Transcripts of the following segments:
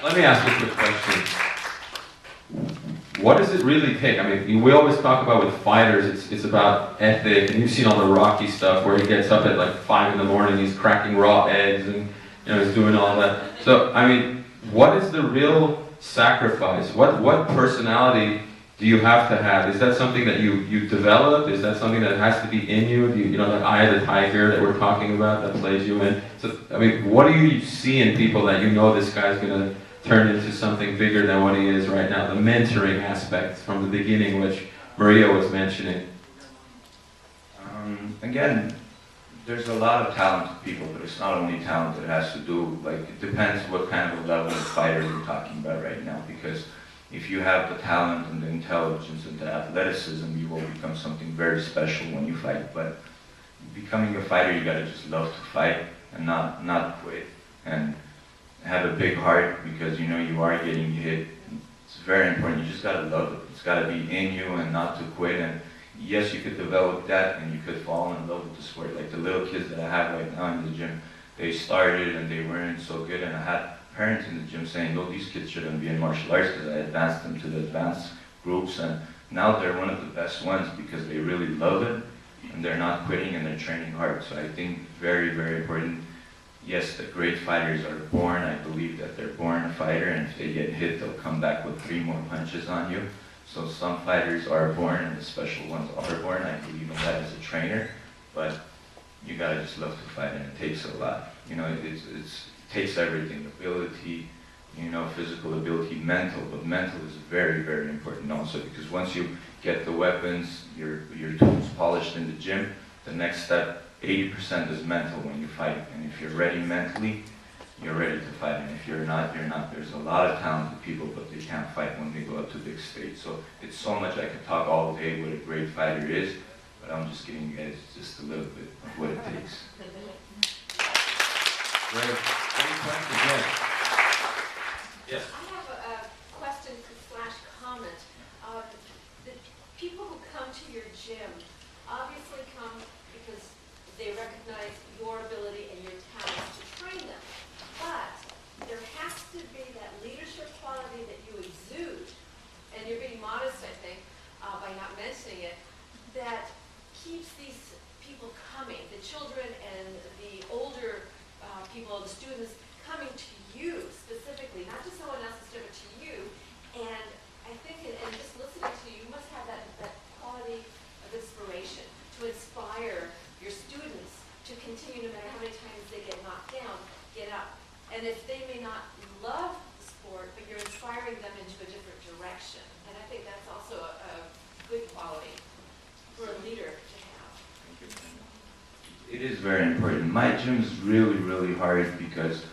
Let me ask you a quick question. What does it really take? I mean, we always talk about with fighters, it's about ethic, and you've seen all the Rocky stuff where he gets up at like 5 in the morning, he's cracking raw eggs, and he's doing all that. So, I mean, what is the real sacrifice? What personality do you have to have? Is that something that you develop? Is that something that has to be in you? Do you know, that eye of the tiger that we're talking about that plays you in? So, I mean, what do you see in people that you know this guy's going to turn into something bigger than what he is right now? The mentoring aspect from the beginning, which Maria was mentioning. Again, there's a lot of talented people, but it's not only talent that has to do, like, it depends what kind of a level of fighter you're talking about right now, because if you have the talent and the intelligence and the athleticism, you will become something very special when you fight. But becoming a fighter, you gotta just love to fight and not quit, and have a big heart, because you know you are getting hit. It's very important. You just gotta love it. It's gotta be in you and not to quit. And yes, you could develop that and you could fall in love with the sport. Like the little kids that I have right now in the gym, they started and they weren't so good, and I had parents in the gym saying, "Oh, these kids shouldn't be in martial arts," because I advanced them to the advanced groups, and now they're one of the best ones because they really love it and they're not quitting and they're training hard. So I think very, very important. Yes, the great fighters are born. I believe that they're born a fighter, and if they get hit, they'll come back with 3 more punches on you. So some fighters are born, and the special ones are born. I believe in that as a trainer, but you gotta just love to fight, and it takes a lot. You know, it takes everything, ability, you know, physical ability, mental, but mental is very, very important also, because once you get the weapons, your tools polished in the gym, the next step, 80% is mental when you fight. And if you're ready mentally, you're ready to fight. And if you're not, you're not. There's a lot of talented people, but they can't fight when they go up to big stage. So it's so much. I could talk all day what a great fighter is, but I'm just giving you guys just a little bit of what it takes. Great. Any questions? Yes. Yes. I have a question slash comment. The people who come to your gym obviously come because they recognize your ability and your talents to train them. But there has to be that leadership quality that you exude, and you're being modest, I think, by not mentioning it, that keeps these people coming, the children and the older people, the students, coming to you specifically, not to someone else's gym, but to you. And I think, and just listening to you, you must have that quality of inspiration to inspire your students to continue, no matter how many times they get knocked down, get up. And if they may not love the sport, but you're inspiring them into a different direction. And I think that's also a good quality for a leader to have. It is very important. My gym is really, really hard because,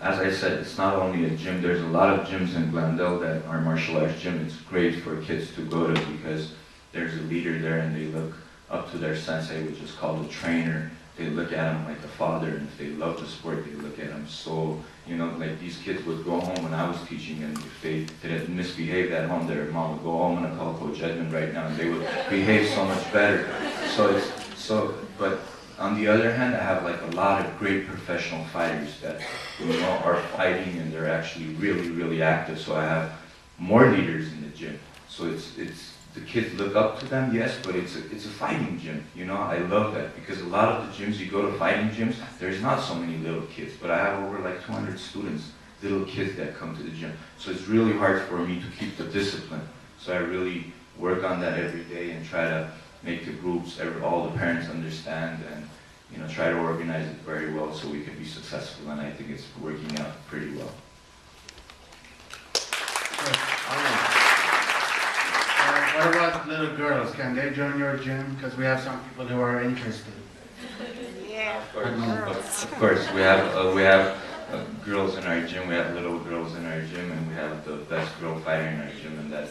as I said, it's not only a gym. There's a lot of gyms in Glendale that are martial arts gym. It's great for kids to go to because there's a leader there and they look up to their sensei, which is called a trainer. They look at him like a father, and if they love the sport, they look at him so, you know, like these kids would go home when I was teaching, and if they didn't misbehave at home, their mom would go, "Oh, I'm gonna call Coach Edmond right now," and they would behave so much better. But on the other hand, I have like a lot of great professional fighters that, you know, are fighting and they're actually really, really active. So I have more leaders in the gym. So it's the kids look up to them, yes, but it's a fighting gym. You know, I love that because a lot of the gyms you go to, fighting gyms, there's not so many little kids, but I have over like 200 students, little kids that come to the gym. So it's really hard for me to keep the discipline. So I really work on that every day and try to make the groups, all the parents understand, and, you know, try to organize it very well so we can be successful. And I think it's working out pretty well. What about little girls? Can they join your gym? Because we have some people who are interested. Yeah. Of course, we have girls in our gym. We have little girls in our gym, and we have the best girl fighter in our gym. And that,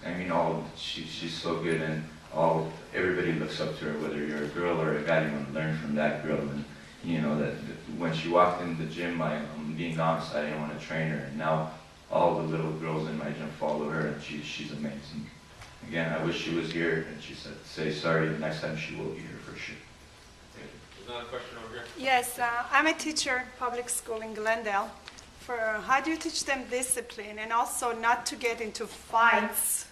I mean, she's so good, and everybody looks up to her. Whether you're a girl or a guy, you want to learn from that girl. And you know that when she walked in the gym, I'm being honest, I didn't want to train her. And now all the little girls in my gym follow her, and she's amazing. Again, I wish she was here, and she said, "Say sorry, the next time she will be here for sure." There's another question over here. Yes, I'm a teacher, public school in Glendale. For how do you teach them discipline and also not to get into fights?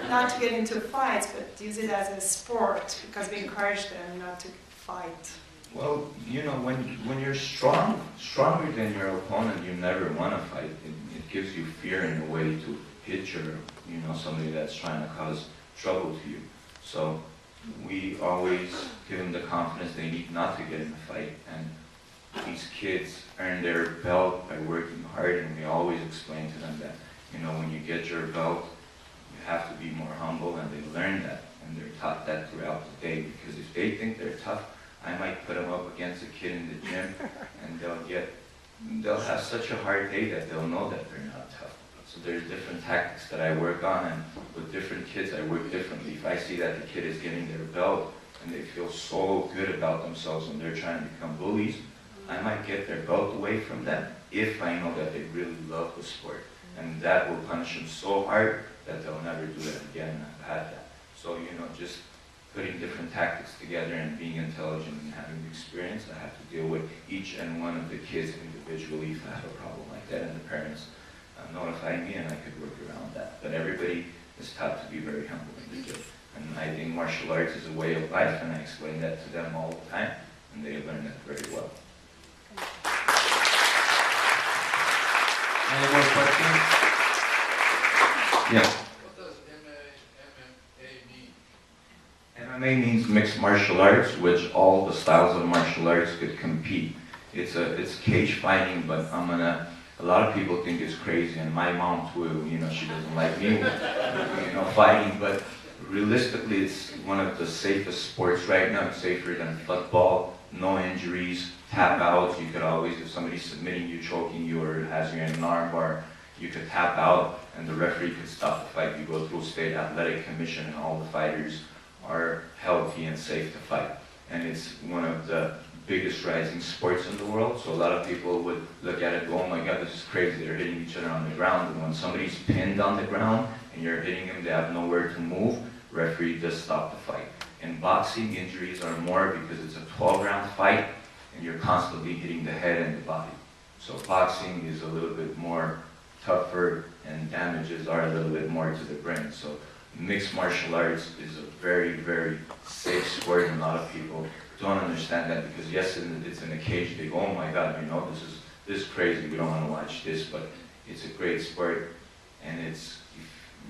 Not to get into fights, but use it as a sport, because we encourage them not to fight. Well, you know, when you're stronger than your opponent, you never want to fight. It gives you fear in a way to hit your, somebody that's trying to cause trouble to you. So we always give them the confidence they need not to get in a fight. And these kids earn their belt by working hard, and we always explain to them that, when you get your belt, you have to be more humble, and they learn that, and they're taught that throughout the day, because if they think they're tough, I might put them up against a kid in the gym, and they'll have such a hard day that they'll know that they're not tough. So there's different tactics that I work on, and with different kids I work differently. If I see that the kid is getting their belt, and they feel so good about themselves and they're trying to become bullies, I might get their belt away from them if I know that they really love the sport. And that will punish them so hard that they'll never do that again, and I've had that. So, just putting different tactics together and being intelligent and having the experience, I have to deal with each and one of the kids individually if I have a problem like that, and the parents notify me, and I could work around that. But everybody is taught to be very humble and good. And I think martial arts is a way of life, and I explain that to them all the time, and they learn that very well. Any more questions? Yes. What does MMA mean? MMA means mixed martial arts, which all the styles of martial arts could compete. It's cage fighting, but a lot of people think it's crazy, and my mom too, she doesn't like me, fighting, but realistically it's one of the safest sports right now. It's safer than football, no injuries, tap outs. You could always, if somebody's submitting you, choking you, or has you in an arm bar, you could tap out and the referee could stop the fight. You go through state athletic commission, and all the fighters are healthy and safe to fight. And it's one of the biggest rising sports in the world, so a lot of people would look at it and go, oh my god, this is crazy, they're hitting each other on the ground. And when somebody's pinned on the ground and you're hitting them, they have nowhere to move, referee just stop the fight. In boxing, injuries are more because it's a 12-round fight and you're constantly hitting the head and the body. So boxing is a little bit more tougher and damages are a little bit more to the brain. So mixed martial arts is a very, very safe sport, and a lot of people don't understand that, because yes, it's in a cage, they go, oh my god, this is crazy, we don't want to watch this, but it's a great sport, and if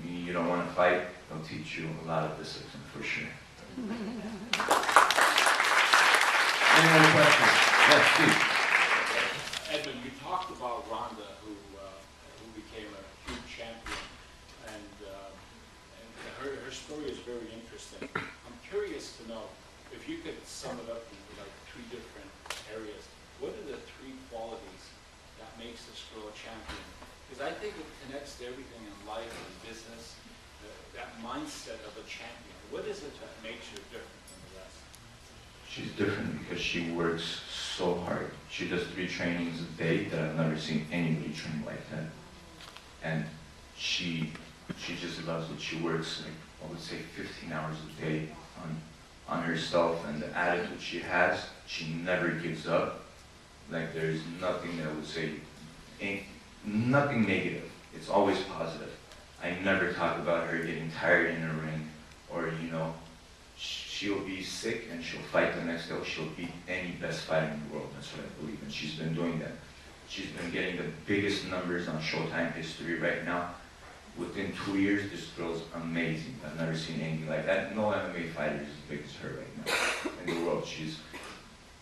you don't want to fight, they'll teach you a lot of discipline for sure. Any more questions? Yes, Steve. Edmond, you talked about Rhonda, who became a huge champion, and her story is very interesting. I'm curious to know, if you could sum it up into like 3 different areas, what are the 3 qualities that makes this girl a champion? Because I think it connects to everything in life and business, that mindset of a champion. What is it that makes her different than the rest? She's different because she works so hard. She does 3 trainings a day that I've never seen anybody train like that. And she just loves it. She works, like, I would say 15 hours a day on herself, and the attitude she has, she never gives up. Like, there's nothing that I would say, nothing negative. It's always positive. I never talk about her getting tired in the ring, or, she'll be sick and she'll fight the next day. She'll beat any best fighter in the world. That's what I believe, and she's been doing that. She's been getting the biggest numbers on Showtime history right now. Within 2 years, this girl's amazing. I've never seen anything like that. No MMA fighter is as big as her right now in the world. She's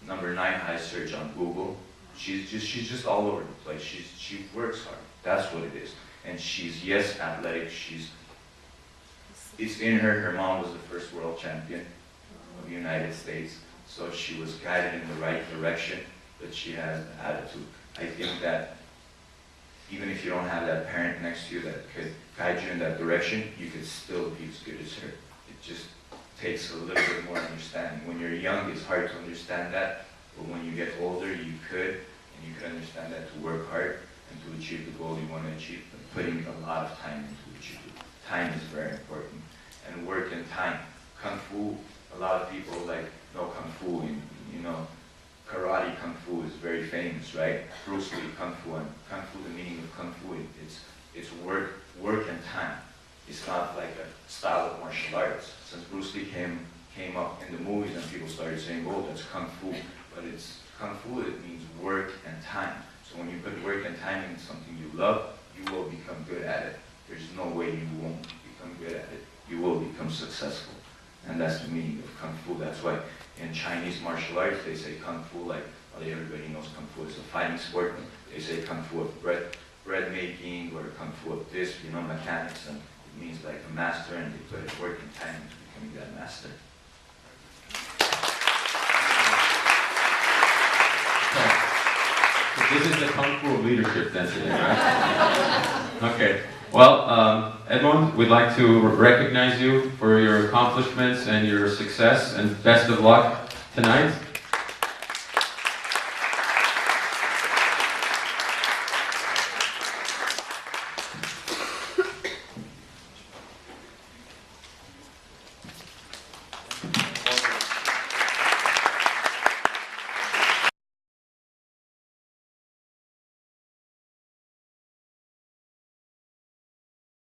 #9 highest search on Google. She's just all over the place. She works hard. That's what it is. And she's, yes, athletic. It's in her. Her mom was the first world champion of the United States. So she was guided in the right direction, but she has the attitude. I think that even if you don't have that parent next to you that could guide you in that direction, you could still be as good as her. It just takes a little bit more understanding. When you're young, it's hard to understand that, but when you get older, you could, and you could understand that to work hard and to achieve the goal you want to achieve, but putting a lot of time into achieve it. Time is very important, and work and time. Kung Fu, a lot of people know Kung Fu, karate Kung Fu is very famous, right? Bruce Lee, Kung Fu, and Kung Fu, the meaning of Kung Fu, it's work and time. It's not like a style of martial arts. Since Bruce Lee came up in the movies and people started saying, oh, that's Kung Fu, but it's Kung Fu, it means work and time. So when you put work and time into something you love, you will become good at it. There's no way you won't become good at it. You will become successful. And that's the meaning of Kung Fu. That's why in Chinese martial arts, they say Kung Fu, like everybody knows Kung Fu is a fighting sport. They say Kung Fu of bread making, or Kung Fu of this, mechanics, and it means like a master, and they put it work and time into becoming that master. So this is the Kung Fu of leadership then today, right? Okay. Well, Edmond, we'd like to recognize you for your accomplishments and your success, and best of luck tonight.